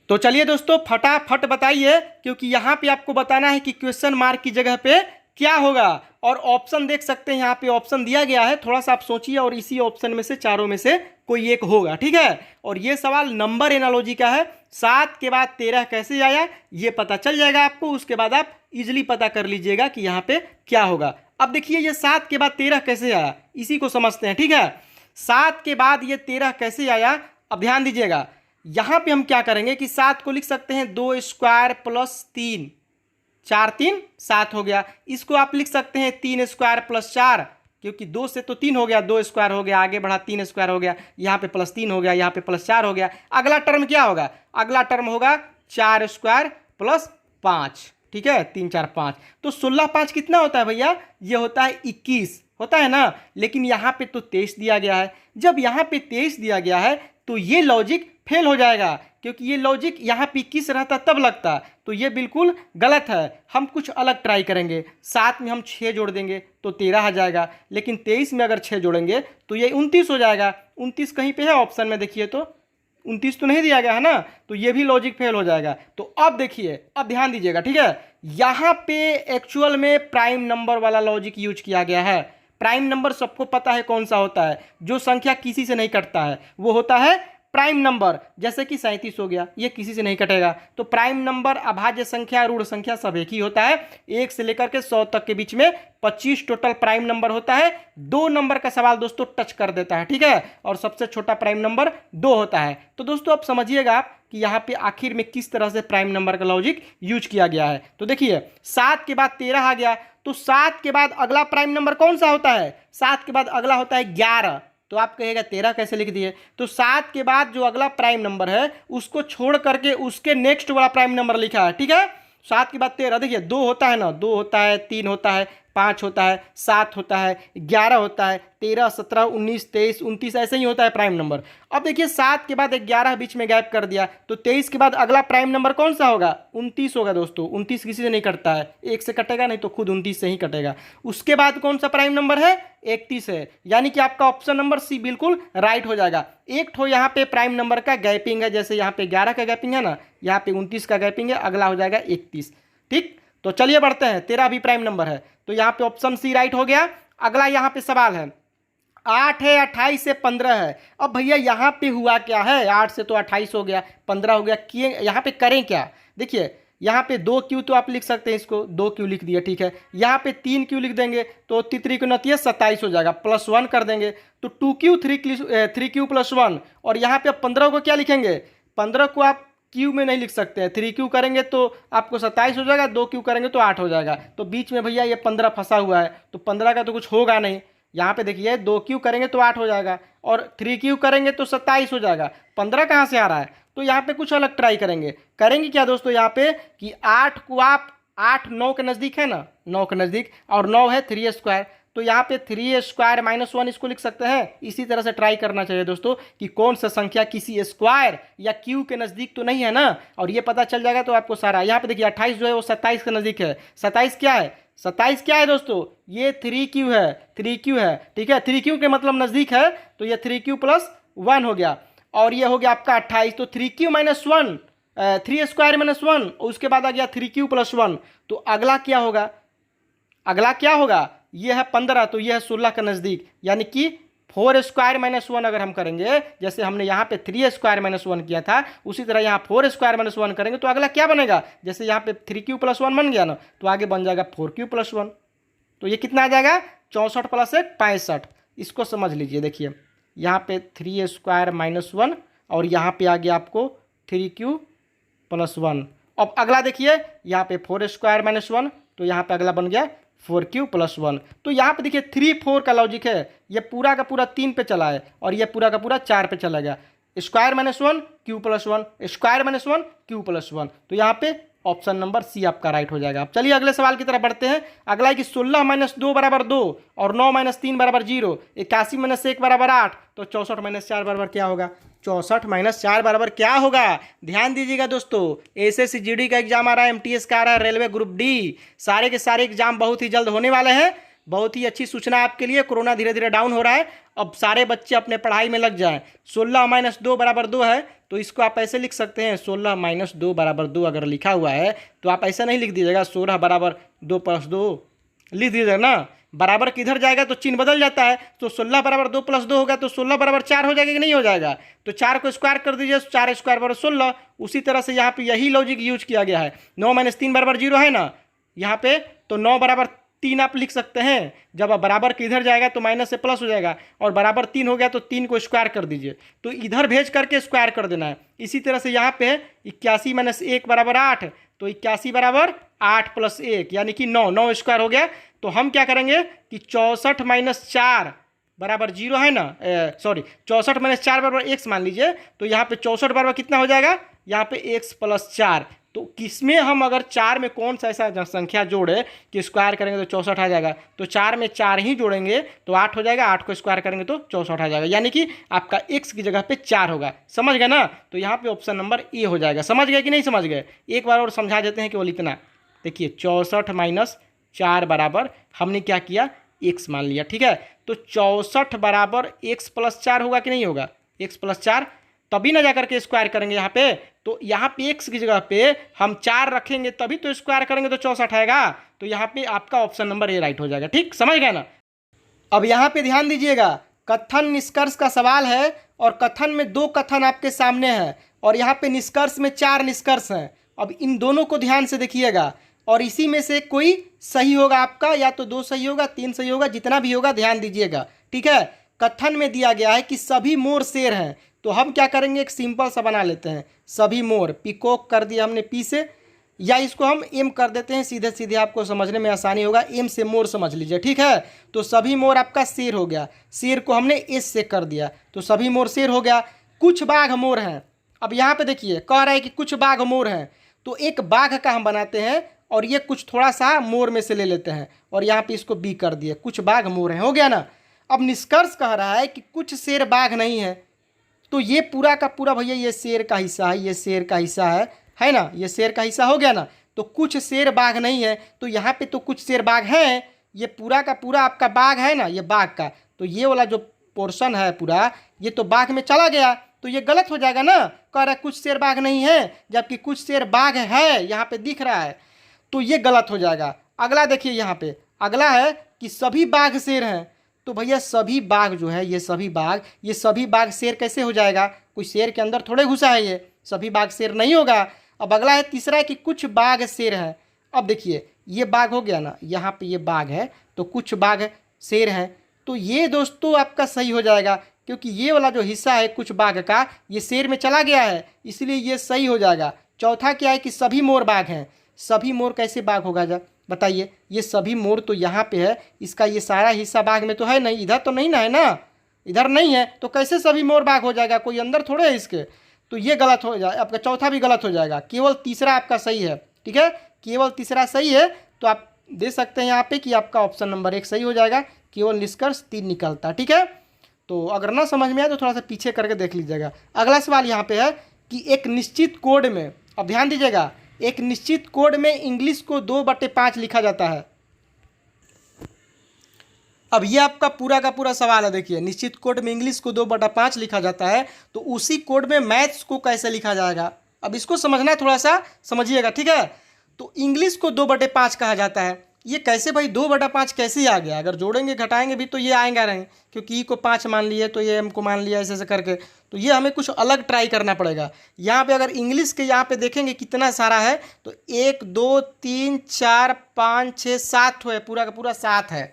तो चलिए दोस्तों फटाफट बताइए, क्योंकि यहाँ पे आपको बताना है कि क्वेश्चन मार्क की जगह पे क्या होगा। और ऑप्शन देख सकते हैं, यहाँ पे ऑप्शन दिया गया है, थोड़ा सा आप सोचिए और इसी ऑप्शन में से चारों में से कोई एक होगा, ठीक है। और ये सवाल नंबर एनालॉजी का है। 7 के बाद 13 कैसे आया ये पता चल जाएगा आपको, उसके बाद आप इजिली पता कर लीजिएगा कि यहाँ पे क्या होगा। अब देखिए ये 7 के बाद 13 कैसे आया, इसी को समझते हैं, ठीक है। 7 के बाद ये 13 कैसे आया, अब ध्यान दीजिएगा। यहां पे हम क्या करेंगे कि 7 को लिख सकते हैं 2 स्क्वायर प्लस 3, 4 3 7 हो गया। इसको आप लिख सकते हैं 3 स्क्वायर प्लस 4, क्योंकि 2 से तो 3 हो गया, 2 स्क्वायर हो गया, आगे बढ़ा 3 स्क्वायर हो गया, यहाँ पे प्लस 3 हो गया, यहाँ पे प्लस 4 हो गया। अगला टर्म क्या होगा, अगला टर्म होगा 4 स्क्वायर प्लस 5, ठीक है, 3 4 5। तो 16 5 कितना होता है भैया, ये होता है 21 होता है ना। लेकिन यहाँ पे तो 23 दिया गया है। जब यहाँ पे 23 दिया गया है तो ये लॉजिक फेल हो जाएगा, क्योंकि ये लॉजिक यहाँ पे 21 रहता तब लगता, तो ये बिल्कुल गलत है। हम कुछ अलग ट्राई करेंगे। 7 में हम 6 जोड़ देंगे तो 13 आ जाएगा, लेकिन 23 में अगर 6 जोड़ेंगे तो ये 29 हो जाएगा। 29 कहीं पे है ऑप्शन में, देखिए तो 29 तो नहीं दिया गया है ना, तो ये भी लॉजिक फेल हो जाएगा। तो अब देखिए, अब ध्यान दीजिएगा, ठीक है। यहाँ पे एक्चुअल में प्राइम नंबर वाला लॉजिक यूज किया गया है। प्राइम नंबर सबको पता है कौन सा होता है, जो संख्या किसी से नहीं कटता है, वो होता है प्राइम नंबर। जैसे कि 37 हो गया, ये किसी से नहीं कटेगा। तो प्राइम नंबर, अभाज्य संख्या, ऋण संख्या सब एक ही होता है। 1 से लेकर के 100 तक के बीच में 25 टोटल प्राइम नंबर होता है। 2 नंबर का सवाल दोस्तों टच कर देता है, ठीक है। और सबसे छोटा प्राइम नंबर 2 होता है। तो दोस्तों अब समझिएगा कि यहाँ पे आखिर में किस तरह से प्राइम नंबर का लॉजिक यूज किया गया है। तो देखिए 7 के बाद 13 आ गया, तो 7 के बाद अगला प्राइम नंबर कौन सा होता है, 7 के बाद अगला होता है 11। तो आप कहेगा 13 कैसे लिख दिए, तो 7 के बाद जो अगला प्राइम नंबर है उसको छोड़ करके उसके नेक्स्ट वाला प्राइम नंबर लिखा है, ठीक है। 7 के बाद 13, देखिए 2 होता है ना, 2 होता है, 3 होता है, 5 होता है, 7 होता है, 11 होता है, 13 17 19 23 29 ऐसे ही होता है प्राइम नंबर। अब देखिए 7 के बाद 11 बीच में गैप कर दिया, तो 23 के बाद अगला प्राइम नंबर कौन सा होगा, 29 होगा दोस्तों। 29 किसी से नहीं कटता है, 1 से कटेगा नहीं तो खुद 29 से ही कटेगा। उसके बाद कौन सा प्राइम नंबर है, 31 है। यानी कि आपका ऑप्शन नंबर सी बिल्कुल राइट हो जाएगा। एक ठो यहाँ पे प्राइम नंबर का गैपिंग है, जैसे यहाँ पे 11 का गैपिंग है ना, यहाँ पे 29 का गैपिंग है, अगला हो जाएगा 31, ठीक। तो चलिए बढ़ते हैं, 13 भी प्राइम नंबर है, तो यहाँ पे ऑप्शन सी राइट हो गया। अगला यहाँ पे सवाल है, 8 है, 28 से 15 है। अब भैया यहाँ पे हुआ क्या है, 8 से तो 28 हो गया, 15 हो गया, किए यहाँ पे करें क्या। देखिए यहाँ पे 2 क्यू तो आप लिख सकते हैं, इसको 2 क्यू लिख दिया, ठीक है। यहाँ पे 3 क्यू लिख देंगे तो 3 को नतीजा 27 हो जाएगा, प्लस 1 कर देंगे तो 2 क्यू 3 क्यू प्लस 1। और यहाँ पे 15 को क्या लिखेंगे, 15 को आप क्यू में नहीं लिख सकते हैं, 3 क्यू करेंगे तो आपको 27 हो जाएगा, 2 क्यू करेंगे तो 8 हो जाएगा। तो बीच में भैया ये 15 फंसा हुआ है, तो 15 का तो कुछ होगा नहीं। यहाँ पे देखिए 2 क्यू करेंगे तो 8 हो जाएगा, और 3 क्यू करेंगे तो 27 हो जाएगा। 15 कहाँ से आ रहा है, तो यहाँ पे कुछ अलग ट्राई करेंगे। क्या दोस्तों, यहाँ पे कि 8 को आप 8 9 के नज़दीक है ना, 9 के नज़दीक, और 9 है 3 स्क्वायर, तो यहाँ पे 3 स्क्वायर माइनस 1 इसको लिख सकते हैं। इसी तरह से ट्राई करना चाहिए दोस्तों कि कौन सा संख्या किसी स्क्वायर या क्यू के नज़दीक तो नहीं है ना, और ये पता चल जाएगा तो आपको सारा। यहाँ पे देखिए 28 जो है वो 27 के नज़दीक है। 27 क्या है, 27 क्या है दोस्तों, ये 3 क्यू है, 3 क्यू है, ठीक है। 3 क्यू के मतलब नज़दीक है, तो ये 3 क्यू प्लस 1 हो गया, और ये हो गया आपका 28। तो 3 क्यू माइनस 1, 3 स्क्वायर माइनस 1, और उसके बाद आ गया 3 क्यू प्लस 1। तो अगला क्या होगा, अगला क्या होगा, ये है 15, तो ये है 16 का नज़दीक। यानी कि 4 स्क्वायर माइनस 1 अगर हम करेंगे, जैसे हमने यहाँ पे 3 स्क्वायर माइनस 1 किया था, उसी तरह यहाँ 4 स्क्वायर माइनस 1 करेंगे तो अगला क्या बनेगा, जैसे यहाँ पे 3 क्यू प्लस 1 बन गया ना, तो आगे बन जाएगा 4 क्यू प्लस 1। तो ये कितना आ जाएगा, 64 प्लस 1 65। इसको समझ लीजिए, देखिए यहाँ पे 3 स्क्वायर माइनस 1, और यहाँ पे आ गया आपको 3 क्यू प्लस 1। अब अगला देखिए यहाँ पे 4 स्क्वायर माइनस 1, तो यहाँ पे अगला बन गया 4 क्यू प्लस 1। तो यहाँ पे देखिए 3 4 का लॉजिक है, ये पूरा का पूरा 3 पे चला है, और ये पूरा का पूरा 4 पे चला गया। Square minus 1 Q plus 1, square minus 1 Q plus 1, तो यहाँ पे ऑप्शन नंबर सी आपका राइट हो जाएगा। अब चलिए अगले सवाल की तरफ बढ़ते हैं। अगला है कि 16 माइनस 2 बराबर 2, और 9 माइनस 3 बराबर 0, 81 माइनस 1 बराबर 8, तो 64 माइनस 4 बराबर क्या होगा, 64 माइनस 4 बराबर क्या होगा। ध्यान दीजिएगा दोस्तों, एसएससी जीडी का एग्जाम आ रहा है, एमटीएस का आ रहा है, रेलवे ग्रुप डी, सारे के सारे एग्जाम बहुत ही जल्द होने वाले हैं। बहुत ही अच्छी सूचना आपके लिए, कोरोना धीरे धीरे डाउन हो रहा है, अब सारे बच्चे अपने पढ़ाई में लग जाएं। 16 माइनस 2 बराबर 2 है, तो इसको आप ऐसे लिख सकते हैं 16 माइनस 2 बराबर 2 अगर लिखा हुआ है तो आप ऐसा नहीं लिख दीजिएगा 16 बराबर 2 प्लस 2 लिख दीजिएगा ना। बराबर किधर जाएगा तो चिन्ह बदल जाता है, तो 16 बराबर 2 प्लस 2 होगा तो 16 बराबर 4 हो जाएगा कि नहीं हो जाएगा। तो 4 को स्क्वायर कर दीजिए, 4 स्क्वायर बराबर 16। उसी तरह से यहाँ पे यही लॉजिक यूज किया गया है। 9 माइनस 3 बराबर 0 है ना यहाँ पे, तो 9 बराबर 3 आप लिख सकते हैं। जब आप बराबर किधर जाएगा तो माइनस से प्लस हो जाएगा, और बराबर 3 हो गया तो 3 को स्क्वायर कर दीजिए, तो इधर भेज करके स्क्वायर कर देना है। इसी तरह से यहाँ पे 81 माइनस 1 बराबर 8, तो 81 बराबर 8 प्लस 1 यानी कि 9, 9 स्क्वायर हो गया। तो हम क्या करेंगे कि 64 माइनस 4 बराबर 0 है ना, सॉरी 64 माइनस 4 बराबर x मान लीजिए, तो यहाँ पे 64 बराबर कितना हो जाएगा, यहाँ पे x प्लस 4। तो किसमें हम अगर 4 में कौन सा ऐसा संख्या जोड़े कि स्क्वायर करेंगे तो 64 आ जाएगा, तो 4 में 4 ही जोड़ेंगे तो 8 हो जाएगा, 8 को स्क्वायर करेंगे तो 64 आ जाएगा, यानी कि आपका x की जगह पे 4 होगा। समझ गए ना। तो यहाँ पे ऑप्शन नंबर ए हो जाएगा। समझ गए कि नहीं समझ गए, एक बार और समझा देते हैं केवल इतना। देखिए 64 माइनस 4 बराबर हमने क्या किया, x मान लिया, ठीक है। तो 64 बराबर x प्लस 4 होगा कि नहीं होगा, x प्लस 4, तभी ना जाकर के स्क्वायर करेंगे यहाँ पे। तो यहाँ पे x की जगह पे हम 4 रखेंगे तभी तो स्क्वायर करेंगे तो 64 आएगा। तो यहाँ पे आपका ऑप्शन नंबर ए राइट हो जाएगा। ठीक, समझ गए ना। अब यहाँ पे ध्यान दीजिएगा, कथन निष्कर्ष का सवाल है और कथन में 2 कथन आपके सामने हैं और यहाँ पे निष्कर्ष में 4 निष्कर्ष हैं। अब इन दोनों को ध्यान से देखिएगा और इसी में से कोई सही होगा आपका, या तो 2 सही होगा, 3 सही होगा, जितना भी होगा ध्यान दीजिएगा, ठीक है। कथन में दिया गया है कि सभी मोर शेर हैं, तो हम क्या करेंगे, एक सिंपल सा बना लेते हैं। सभी मोर, पिकॉक कर दिया हमने पी से, या इसको हम एम कर देते हैं, सीधे सीधे आपको समझने में आसानी होगा, एम से मोर समझ लीजिए, ठीक है। तो सभी मोर आपका शेर हो गया, शेर को हमने एस से कर दिया, तो सभी मोर शेर हो गया। कुछ बाघ मोर हैं, अब यहाँ पे देखिए कह रहा है कि कुछ बाघ मोर हैं, तो एक बाघ का हम बनाते हैं और ये कुछ थोड़ा सा मोर में से ले लेते हैं और यहाँ पे इसको बी कर दिए, कुछ बाघ मोर हैं, हो गया ना। अब निष्कर्ष कह रहा है कि कुछ शेर बाघ नहीं है, तो ये पूरा का पूरा भैया ये शेर का हिस्सा है, ये शेर का हिस्सा है ना, ये शेर का हिस्सा हो गया ना। तो कुछ शेर बाघ नहीं है, तो यहाँ पे तो कुछ शेर बाघ हैं, ये पूरा का पूरा आपका बाघ है ना, ये बाघ का, तो ये वाला जो पोर्शन है पूरा ये तो बाघ में चला गया, तो ये गलत हो जाएगा ना। कह रहा है कुछ शेर बाघ नहीं है, जबकि कुछ शेर बाघ है यहाँ पे दिख रहा है, तो ये गलत हो जाएगा। अगला देखिए यहाँ पे अगला है कि सभी बाघ शेर हैं, तो भैया सभी बाघ जो है ये सभी बाघ शेर कैसे हो जाएगा, कोई शेर के अंदर थोड़े घुसा है, ये सभी बाघ शेर नहीं होगा। अब अगला है तीसरा है कि कुछ बाघ शेर हैं। अब देखिए ये बाघ हो गया ना, यहाँ पे ये बाघ है तो कुछ बाघ शेर हैं, तो ये दोस्तों आपका सही हो जाएगा, क्योंकि ये वाला जो हिस्सा है कुछ बाघ का ये शेर में चला गया है, इसलिए ये सही हो जाएगा। चौथा क्या है कि सभी मोर बाघ हैं, सभी मोर कैसे बाघ होगा जा बताइए, ये सभी मोर तो यहाँ पे है, इसका ये सारा हिस्सा बाघ में तो है नहीं, इधर तो नहीं ना है ना, इधर नहीं है, तो कैसे सभी मोर बाघ हो जाएगा, कोई अंदर थोड़े है इसके, तो ये गलत हो जाए, आपका चौथा भी गलत हो जाएगा, केवल तीसरा आपका सही है, ठीक है, केवल तीसरा सही है। तो आप दे सकते हैं यहाँ पे कि आपका ऑप्शन नंबर 1 सही हो जाएगा, केवल निष्कर्ष 3 निकलता, ठीक है। तो अगर ना समझ में आए तो थोड़ा सा पीछे करके देख लीजिएगा। अगला सवाल यहाँ पे है कि एक निश्चित कोड में, अब ध्यान दीजिएगा, एक निश्चित कोड में इंग्लिश को 2/5 लिखा जाता है। अब ये आपका पूरा का पूरा सवाल है, देखिए निश्चित कोड में इंग्लिश को 2/5 लिखा जाता है, तो उसी कोड में मैथ्स को कैसे लिखा जाएगा, अब इसको समझना है, थोड़ा सा समझिएगा, ठीक है। तो इंग्लिश को 2/5 कहा जाता है, ये कैसे भाई 2/5 कैसे आ गया, अगर जोड़ेंगे घटाएंगे भी तो ये आएंगे रहेंगे, क्योंकि ई को 5 मान लिए तो ये एम को मान लिया, ऐसे ऐसे करके, तो ये हमें कुछ अलग ट्राई करना पड़ेगा। यहाँ पे अगर इंग्लिश के यहाँ पे देखेंगे कितना सारा है, तो 1 2 3 4 5 6 7 है, पूरा का पूरा 7 है,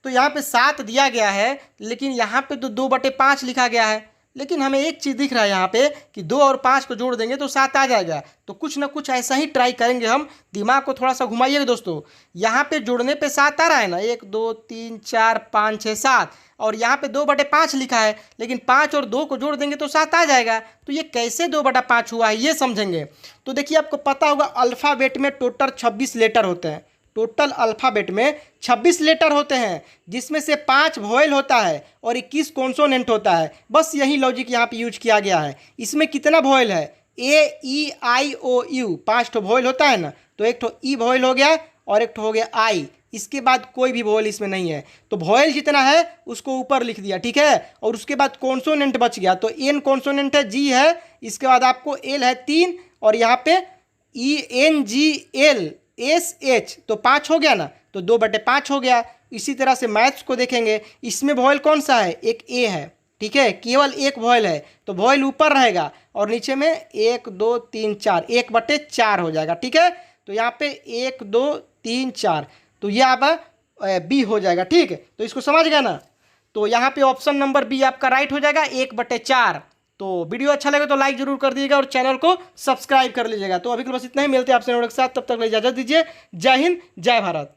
तो यहाँ पे 7 दिया गया है, लेकिन यहाँ पे तो 2/5 लिखा गया है, लेकिन हमें एक चीज़ दिख रहा है यहाँ पे कि 2 और 5 को जोड़ देंगे तो 7 आ जाएगा। तो कुछ ना कुछ ऐसा ही ट्राई करेंगे हम, दिमाग को थोड़ा सा घुमाइएगा दोस्तों। यहाँ पे जोड़ने पे 7 आ रहा है ना, 1 2 3 4 5 6 7, और यहाँ पे 2/5 लिखा है, लेकिन 5 और 2 को जोड़ देंगे तो 7 आ जाएगा। तो ये कैसे 2/5 हुआ है ये समझेंगे। तो देखिए आपको पता होगा अल्फ़ाबेट में टोटल 26 लेटर होते हैं, टोटल अल्फ़ाबेट में 26 लेटर होते हैं, जिसमें से 5 वोवेल होता है और 21 कॉन्सोनेंट होता है। बस यही लॉजिक यहाँ पे यूज किया गया है। इसमें कितना वोवेल है, ए ई आई ओ यू, 5 ठो वोवेल होता है ना, तो 1 ठो ई वोवेल हो गया और एक हो गया आई, इसके बाद कोई भी वॉयल इसमें नहीं है। तो वॉयल जितना है उसको ऊपर लिख दिया, ठीक है। और उसके बाद कॉन्सोनेंट बच गया, तो एन कॉन्सोनेंट है, जी है, इसके बाद आपको एल है 3 और यहाँ पे E N G L S H, तो 5 हो गया ना, तो 2/5 हो गया। इसी तरह से मैथ्स को देखेंगे, इसमें वॉयल कौन सा है, एक ए है, ठीक है, केवल एक वॉयल है, तो वॉयल ऊपर रहेगा और नीचे में 1 2 3 4, 1/4 हो जाएगा, ठीक है। तो यहाँ पे 1 2 3 4, तो ये आप बी हो जाएगा, ठीक है। तो इसको समझ गया ना, तो यहाँ पे ऑप्शन नंबर बी आपका राइट हो जाएगा, 1/4। तो वीडियो अच्छा लगे तो लाइक जरूर कर दीजिएगा और चैनल को सब्सक्राइब कर लीजिएगा। तो अभी के लिए बस इतना ही, मिलते हैं आपसे नोट के साथ, तब तक इजाजत दीजिए। जय हिंद, जय भारत।